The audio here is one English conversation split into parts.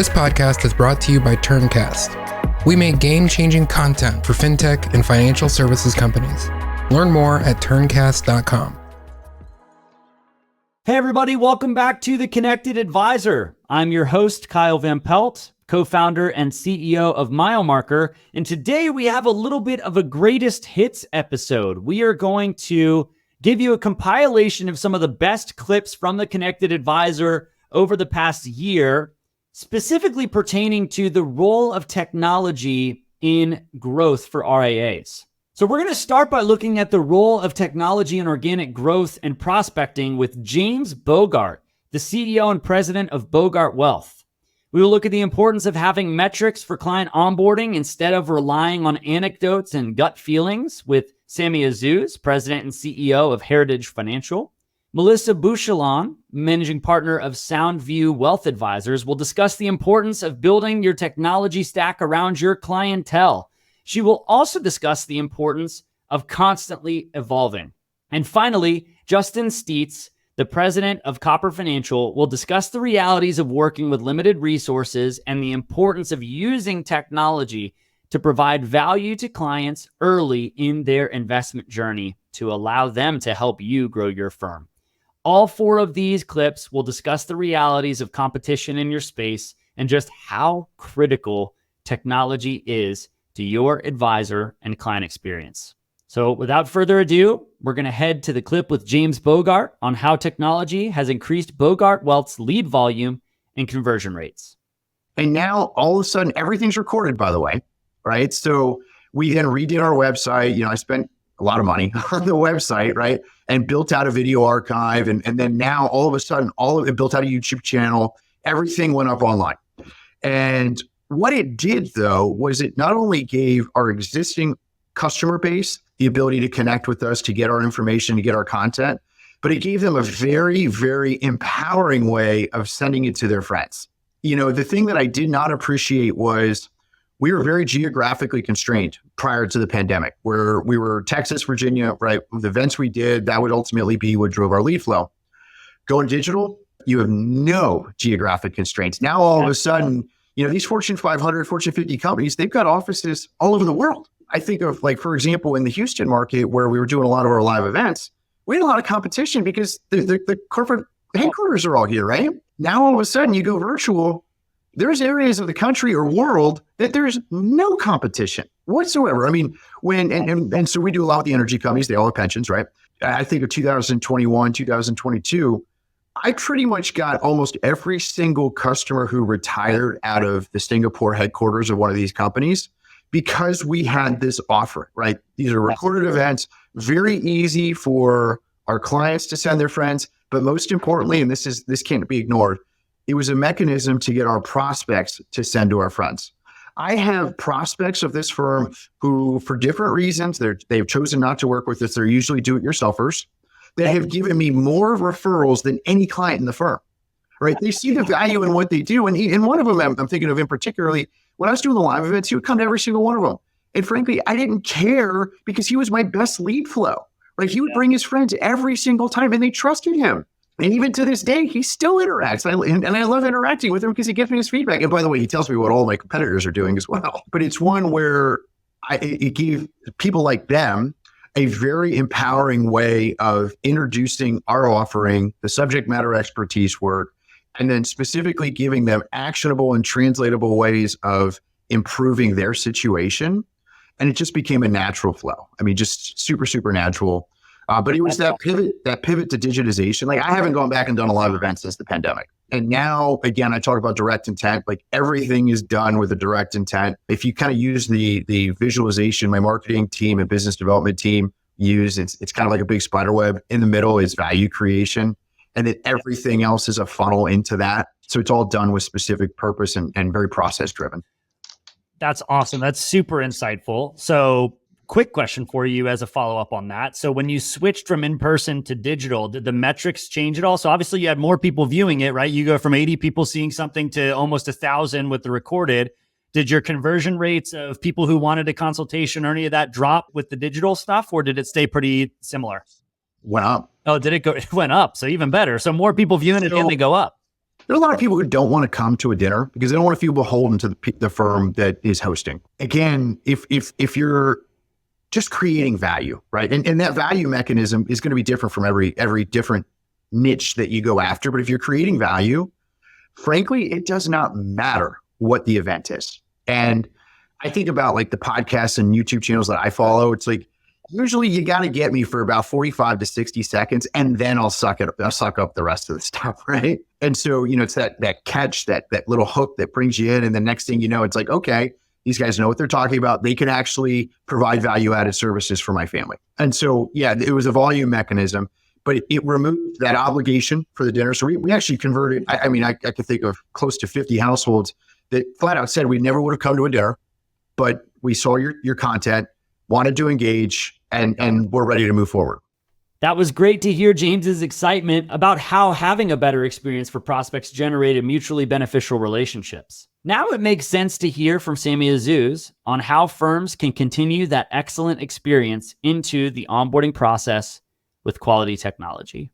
This podcast is brought to you by Turncast. We make game-changing content for fintech and financial services companies. Learn more at turncast.com. Hey everybody, welcome back to The Connected Advisor. I'm your host, Kyle Van Pelt, co-founder and CEO of Milemarker, and today we have a little bit of a greatest hits episode. We are going to give you a compilation of some of the best clips from The Connected Advisor over the past year, specifically pertaining to the role of technology in growth for RIAs. So we're going to start by looking at the role of technology in organic growth and prospecting with James Bogart, the CEO and president of Bogart Wealth. We will look at the importance of having metrics for client onboarding instead of relying on anecdotes and gut feelings with Sammy Azzouz, president and CEO of Heritage Financial. Melissa Bouchillon, managing partner of Soundview Wealth Advisors, will discuss the importance of building your technology stack around your clientele. She will also discuss the importance of constantly evolving. And finally, Justin Steitz, the president of Copper Financial, will discuss the realities of working with limited resources and the importance of using technology to provide value to clients early in their investment journey to allow them to help you grow your firm. All four of these clips will discuss the realities of competition in your space and just how critical technology is to your advisor and client experience. So without further ado, we're going to head to the clip with James Bogart on how technology has increased Bogart Wealth's lead volume and conversion rates. And now all of a sudden, everything's recorded, by the way, right? So we then redid our website. I spent a lot of money on the website, right? And built out a video archive. And then now all of a sudden, all of it built out a YouTube channel. Everything went up online. And what it did, though, was it not only gave our existing customer base the ability to connect with us, to get our information, to get our content, but it gave them a very, very empowering way of sending it to their friends. The thing that I did not appreciate was we were very geographically constrained prior to the pandemic, where we were Texas, Virginia, right? The events we did, that would ultimately be what drove our lead flow. Going digital, you have no geographic constraints. Now, all of a sudden, these Fortune 500, Fortune 50 companies, they've got offices all over the world. I think of, for example, in the Houston market, where we were doing a lot of our live events, we had a lot of competition because the corporate headquarters are all here, right? Now, all of a sudden, you go virtual. There's areas of the country or world that there's no competition whatsoever. I mean, so we do a lot with the energy companies. They all have pensions, right? I think of 2021, 2022, I pretty much got almost every single customer who retired out of the Singapore headquarters of one of these companies because we had this offer, right? These are recorded events, very easy for our clients to send their friends. But most importantly, and this can't be ignored, it was a mechanism to get our prospects to send to our friends. I have prospects of this firm who, for different reasons, they've chosen not to work with us. They're usually do-it-yourselfers that have given me more referrals than any client in the firm, right? They see the value in what they do. And one of them I'm thinking of in particularly, when I was doing the live events, he would come to every single one of them. And frankly, I didn't care because he was my best lead flow, right? He would bring his friends every single time and they trusted him. And even to this day, he still interacts. And I love interacting with him because he gives me his feedback. And by the way, he tells me what all my competitors are doing as well. But it's one where it gave people like them a very empowering way of introducing our offering, the subject matter expertise work, and then specifically giving them actionable and translatable ways of improving their situation. And it just became a natural flow. I mean, just super, super natural. But it was that pivot to digitization. I haven't gone back and done a lot of events since the pandemic. And now, again, I talk about direct intent. Everything is done with a direct intent. If you kind of use the visualization, my marketing team and business development team use, it's kind of like a big spider web. In the middle is value creation. And then everything else is a funnel into that. So it's all done with specific purpose and very process driven. That's awesome. That's super insightful. So quick question for you as a follow-up on that. So when you switched from in-person to digital, did the metrics change at all? So obviously you had more people viewing it, right? You go from 80 people seeing something to almost 1,000 with the recorded. Did your conversion rates of people who wanted a consultation or any of that drop with the digital stuff, or did it stay pretty similar? Went up. Oh, did it go? It went up. So even better. So more people viewing it and they go up. There are a lot of people who don't want to come to a dinner because they don't want to feel beholden to the firm that is hosting. Again, if you're just creating value, right? And that value mechanism is going to be different from every different niche that you go after. But if you're creating value, frankly, it does not matter what the event is. And I think about like the podcasts and YouTube channels that I follow. It's like, usually you got to get me for about 45 to 60 seconds, and then I'll suck up the rest of the stuff, right? And so, it's that catch, that little hook that brings you in. And the next thing you know, it's like, okay, these guys know what they're talking about. They can actually provide value-added services for my family. And so, yeah, it was a volume mechanism, but it removed that obligation for the dinner. So we actually converted, I could think of close to 50 households that flat out said we never would have come to a dinner, but we saw your content, wanted to engage, and we're ready to move forward. That was great to hear James's excitement about how having a better experience for prospects generated mutually beneficial relationships. Now it makes sense to hear from Sammy Azzouz on how firms can continue that excellent experience into the onboarding process with quality technology.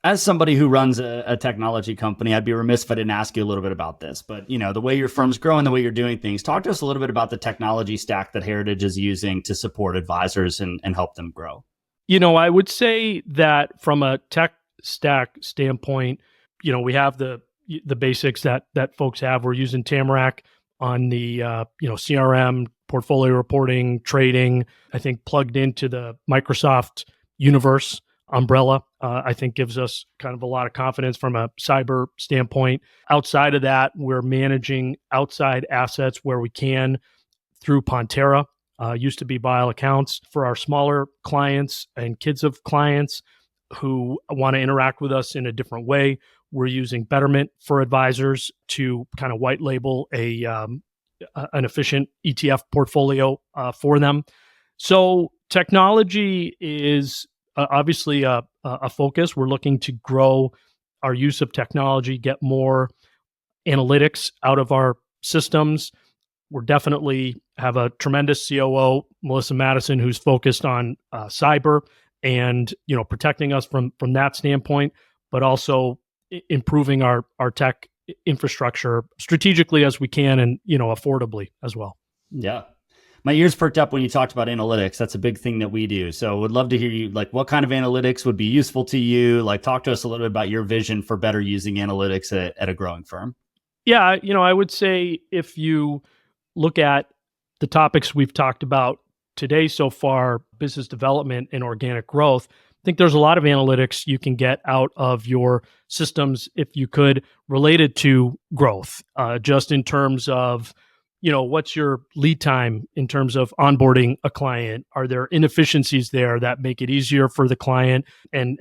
As somebody who runs a technology company, I'd be remiss if I didn't ask you a little bit about this. But, the way your firm's growing, the way you're doing things, talk to us a little bit about the technology stack that Heritage is using to support advisors and help them grow. I would say that from a tech stack standpoint, we have the basics that folks have. We're using Tamarack on the CRM, portfolio reporting, trading. I think plugged into the Microsoft universe umbrella, I think gives us kind of a lot of confidence from a cyber standpoint. Outside of that, we're managing outside assets where we can through Pontera. Used to be Bile accounts for our smaller clients and kids of clients who want to interact with us in a different way. We're using Betterment for advisors to kind of white label an efficient ETF portfolio for them. So technology is obviously a focus. We're looking to grow our use of technology, get more analytics out of our systems. We're definitely have a tremendous COO, Melissa Madison, who's focused on cyber and protecting us from that standpoint, but also improving our tech infrastructure strategically as we can and affordably as well. Yeah. My ears perked up when you talked about analytics. That's a big thing that we do. So would love to hear you, like, what kind of analytics would be useful to you? Like, talk to us a little bit about your vision for better using analytics at a growing firm. Yeah, I would say if you look at the topics we've talked about today so far, business development and organic growth, I think there's a lot of analytics you can get out of your systems if you could related to growth, just in terms of what's your lead time in terms of onboarding a client? Are there inefficiencies there that make it easier for the client and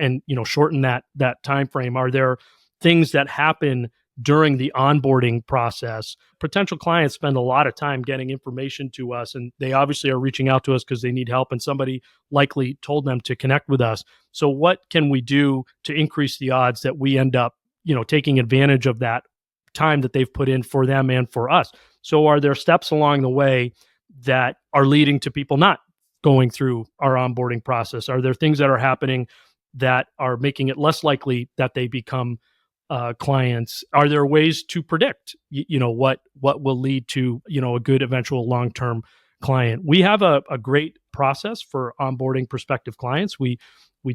shorten that time frame? Are there things that happen during the onboarding process? Potential clients spend a lot of time getting information to us, and they obviously are reaching out to us because they need help, and somebody likely told them to connect with us. So what can we do to increase the odds that we end up taking advantage of that time that they've put in for them and for us? So are there steps along the way that are leading to people not going through our onboarding process? Are there things that are happening that are making it less likely that they become clients? Are there ways to predict, what will lead to, a good eventual long-term client? We have a great process for onboarding prospective clients. We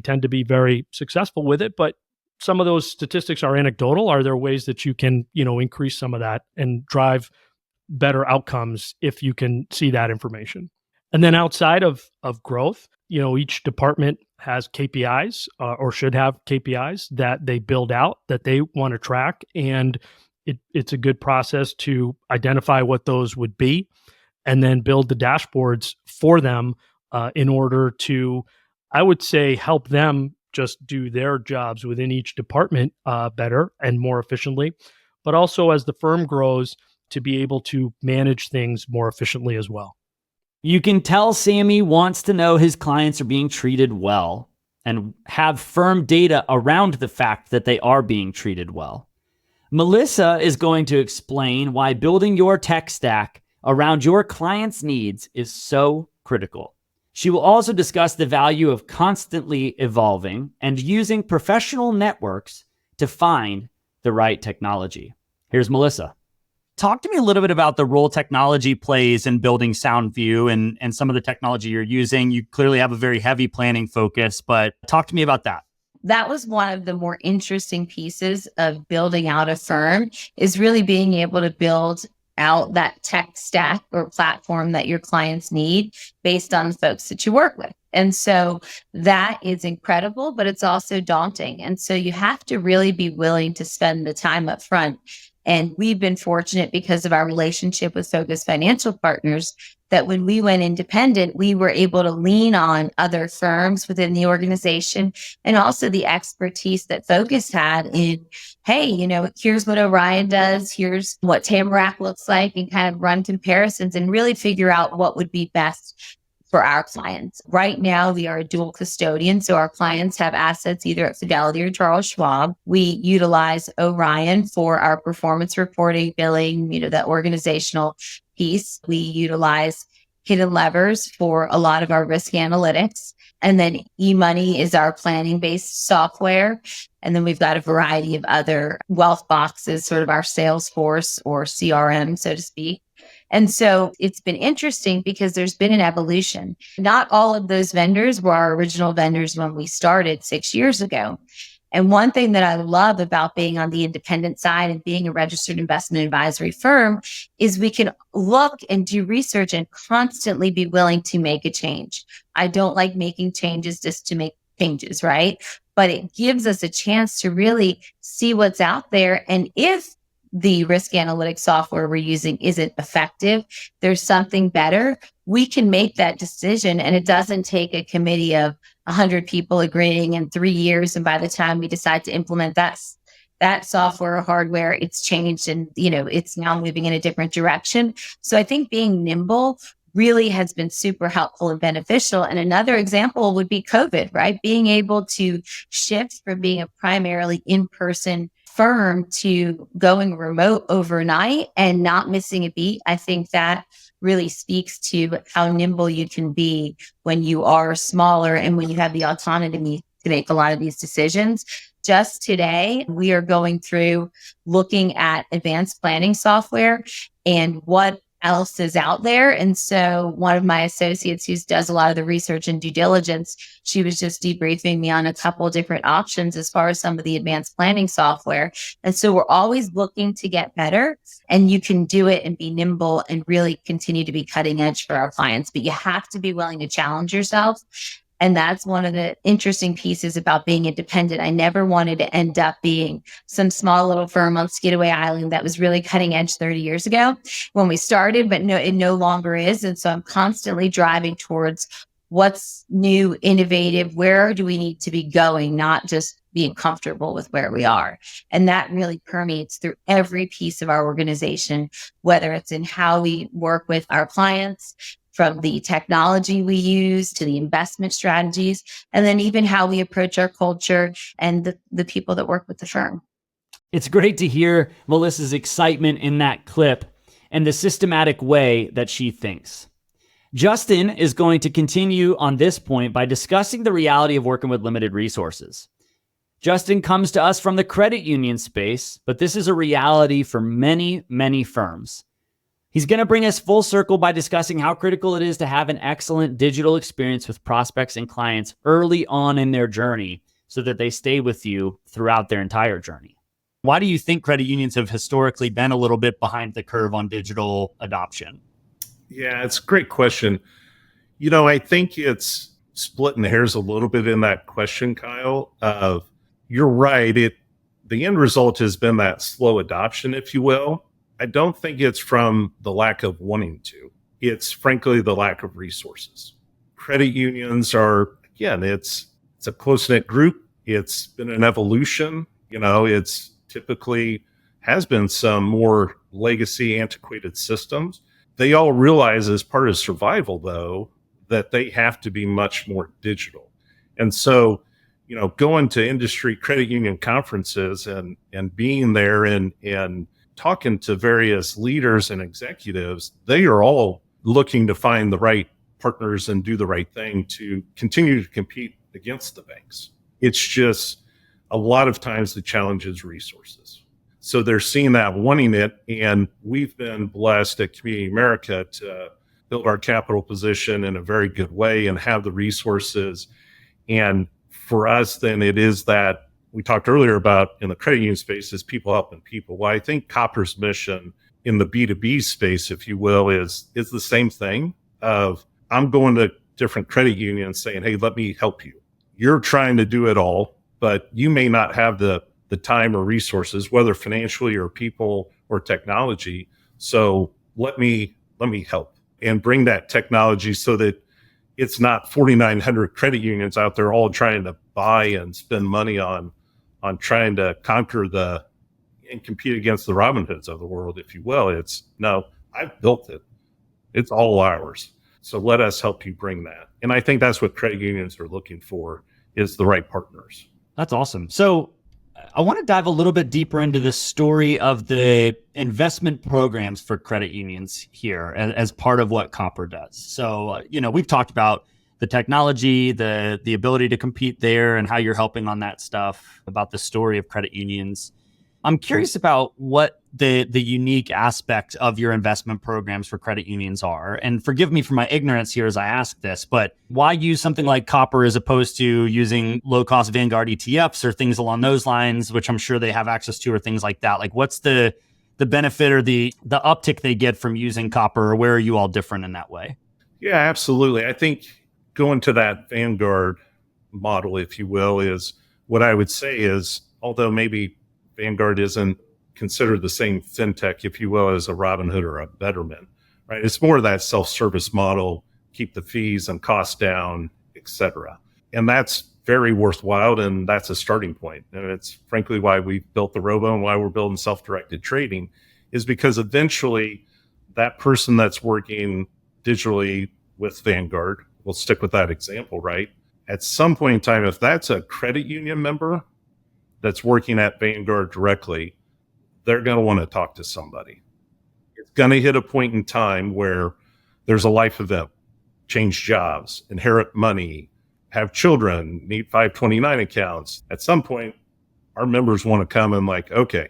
tend to be very successful with it, but some of those statistics are anecdotal. Are there ways that you can, increase some of that and drive better outcomes if you can see that information? And then outside of growth, each department has KPIs or should have KPIs that they build out that they want to track. And it's a good process to identify what those would be and then build the dashboards for them in order to, I would say, help them just do their jobs within each department better and more efficiently, but also as the firm grows to be able to manage things more efficiently as well. You can tell Sammy wants to know his clients are being treated well and have firm data around the fact that they are being treated well. Melissa is going to explain why building your tech stack around your clients' needs is so critical. She will also discuss the value of constantly evolving and using professional networks to find the right technology. Here's Melissa. Talk to me a little bit about the role technology plays in building SoundView and some of the technology you're using. You clearly have a very heavy planning focus, but talk to me about that. That was one of the more interesting pieces of building out a firm, is really being able to build out that tech stack or platform that your clients need based on the folks that you work with. And so that is incredible, but it's also daunting. And so you have to really be willing to spend the time up front. And we've been fortunate because of our relationship with Focus Financial Partners that when we went independent, we were able to lean on other firms within the organization and also the expertise that Focus had in, hey, here's what Orion does, here's what Tamarack looks like, and kind of run comparisons and really figure out what would be best for our clients. Right now, we are a dual custodian. So our clients have assets either at Fidelity or Charles Schwab. We utilize Orion for our performance reporting, billing, that organizational piece. We utilize Hidden Levers for a lot of our risk analytics. And then eMoney is our planning-based software. And then we've got a variety of other wealth boxes, sort of our Salesforce or CRM, so to speak. And so it's been interesting because there's been an evolution. Not all of those vendors were our original vendors when we started 6 years ago. And one thing that I love about being on the independent side and being a registered investment advisory firm is we can look and do research and constantly be willing to make a change. I don't like making changes just to make changes, right? But it gives us a chance to really see what's out there. And if the risk analytics software we're using isn't effective, there's something better, we can make that decision. And it doesn't take a committee of 100 people agreeing in 3 years. And by the time we decide to implement that software or hardware, it's changed and, it's now moving in a different direction. So I think being nimble really has been super helpful and beneficial. And another example would be COVID, right? Being able to shift from being a primarily in-person firm to going remote overnight and not missing a beat. I think that really speaks to how nimble you can be when you are smaller and when you have the autonomy to make a lot of these decisions. Just today, we are going through looking at advanced planning software and what else is out there. And so one of my associates who does a lot of the research and due diligence, she was just debriefing me on a couple of different options as far as some of the advanced planning software. And so we're always looking to get better, and you can do it and be nimble and really continue to be cutting edge for our clients. But you have to be willing to challenge yourself. And that's one of the interesting pieces about being independent. I never wanted to end up being some small little firm on Skidaway Island that was really cutting edge 30 years ago when we started, but no, it no longer is. And so I'm constantly driving towards what's new, innovative, where do we need to be going, not just being comfortable with where we are. And that really permeates through every piece of our organization, whether it's in how we work with our clients, from the technology we use to the investment strategies, and then even how we approach our culture and the people that work with the firm. It's great to hear Melissa's excitement in that clip and the systematic way that she thinks. Justin is going to continue on this point by discussing the reality of working with limited resources. Justin comes to us from the credit union space, but this is a reality for many, many firms. He's going to bring us full circle by discussing how critical it is to have an excellent digital experience with prospects and clients early on in their journey so that they stay with you throughout their entire journey. Why do you think credit unions have historically been a little bit behind the curve on digital adoption? Yeah, it's a great question. I think it's splitting hairs a little bit in that question, Kyle. You're right. The end result has been that slow adoption, if you will. I don't think it's from the lack of wanting to. It's frankly the lack of resources. Credit unions are, again, it's a close-knit group. It's been an evolution. It's typically has been some more legacy antiquated systems. They all realize as part of survival, though, that they have to be much more digital. And so, going to industry credit union conferences and being there and talking to various leaders and executives, they are all looking to find the right partners and do the right thing to continue to compete against the banks. It's just a lot of times the challenge is resources. So they're seeing that, wanting it. And we've been blessed at Community America to build our capital position in a very good way and have the resources. And for us, then it is that we talked earlier about in the credit union space is people helping people. Well, I think Copper's mission in the B2B space, if you will, is the same thing of I'm going to different credit unions saying, hey, let me help you. You're trying to do it all, but you may not have the time or resources, whether financially or people or technology. So let me help and bring that technology so that it's not 4,900 credit unions out there all trying to buy and spend money on trying to conquer and compete against the Robin Hoods of the world, if you will. It's no, I've built it. It's all ours. So let us help you bring that. And I think that's what credit unions are looking for, is the right partners. That's awesome. So I want to dive a little bit deeper into the story of the investment programs for credit unions here as part of what Copper does. So, we've talked about the technology, the ability to compete there and how you're helping on that stuff, about the story of credit unions. I'm curious about what the unique aspect of your investment programs for credit unions are. And forgive me for my ignorance here as I ask this, but why use something like Copper as opposed to using low-cost Vanguard ETFs or things along those lines, which I'm sure they have access to, or things like that? Like, what's the benefit or the uptick they get from using Copper, or where are you all different in that way? Yeah, absolutely. I think going to that Vanguard model, if you will, is what I would say is, although maybe Vanguard isn't considered the same fintech, if you will, as a Robinhood or a Betterment, right? It's more of that self-service model, keep the fees and costs down, et cetera. And that's very worthwhile, and that's a starting point. And it's frankly why we built the Robo and why we're building self-directed trading, is because eventually that person that's working digitally with Vanguard, we'll stick with that example, right? At some point in time, if that's a credit union member that's working at Vanguard directly, they're going to want to talk to somebody. It's going to hit a point in time where there's a life event, change jobs, inherit money, have children, need 529 accounts. At some point, our members want to come and okay,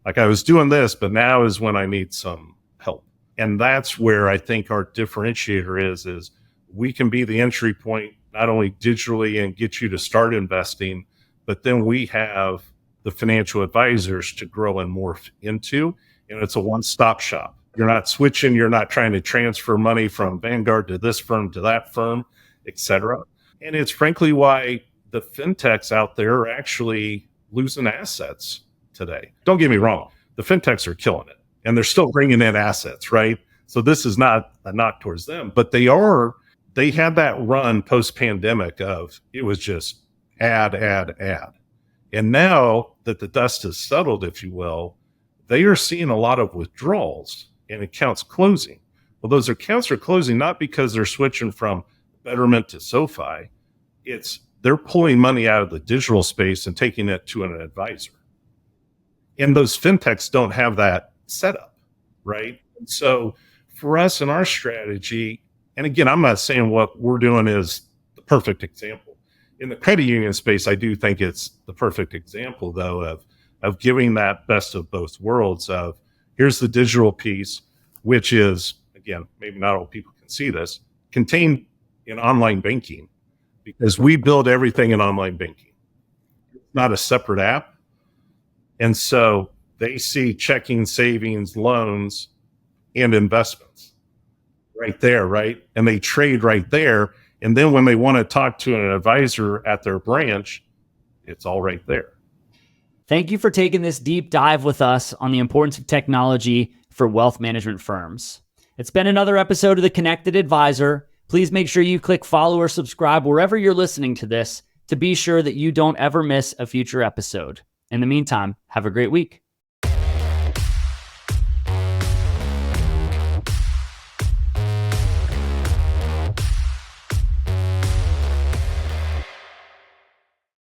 I was doing this, but now is when I need some help. And that's where I think our differentiator is we can be the entry point, not only digitally and get you to start investing, but then we have the financial advisors to grow and morph into, and it's a one-stop shop. You're not switching, you're not trying to transfer money from Vanguard to this firm to that firm, et cetera. And it's frankly why the fintechs out there are actually losing assets today. Don't get me wrong, the fintechs are killing it, and they're still bringing in assets, right? So this is not a knock towards them, but they had that run post-pandemic of it was just add. And now that the dust has settled, if you will, they are seeing a lot of withdrawals and accounts closing. Well, those accounts are closing not because they're switching from Betterment to SoFi. It's they're pulling money out of the digital space and taking it to an advisor. And those fintechs don't have that setup, right? And so for us in our strategy, and again, I'm not saying what we're doing is the perfect example. In the credit union space, I do think it's the perfect example, though, of giving that best of both worlds of here's the digital piece, which is, again, maybe not all people can see this, contained in online banking, because we build everything in online banking. It's not a separate app. And so they see checking, savings, loans, and investments right there, right? And they trade right there. And then when they want to talk to an advisor at their branch, it's all right there. Thank you for taking this deep dive with us on the importance of technology for wealth management firms. It's been another episode of The Connected Advisor. Please make sure you click follow or subscribe wherever you're listening to this to be sure that you don't ever miss a future episode. In the meantime, have a great week.